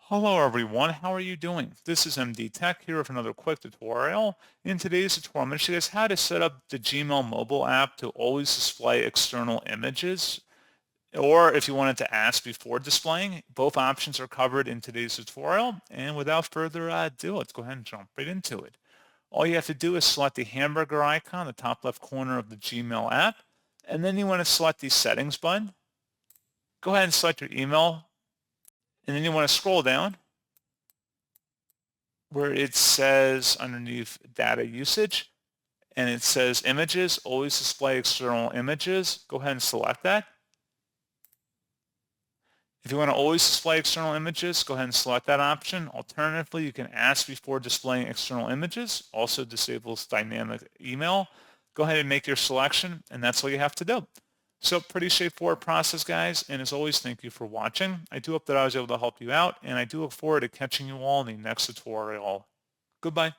Hello everyone, how are you doing? This is MD Tech here with another quick tutorial. In today's tutorial, I'm going to show you guys how to set up the Gmail mobile app to always display external images, or if you wanted to ask before displaying. Both options are covered in today's tutorial, and without further ado, let's go ahead and jump right into it. All you have to do is select the hamburger icon, the top left corner of the Gmail app, and then you want to select the settings button. Go ahead and select your email, and then you want to scroll down where it says underneath data usage and it says images, always display external images. Go ahead and select that. If you want to always display external images, go ahead and select that option. Alternatively, you can ask before displaying external images. Also disables dynamic email. Go ahead and make your selection, and that's all you have to do. So pretty straightforward process, guys. And as always, thank you for watching. I do hope that I was able to help you out, and I do look forward to catching you all in the next tutorial. Goodbye.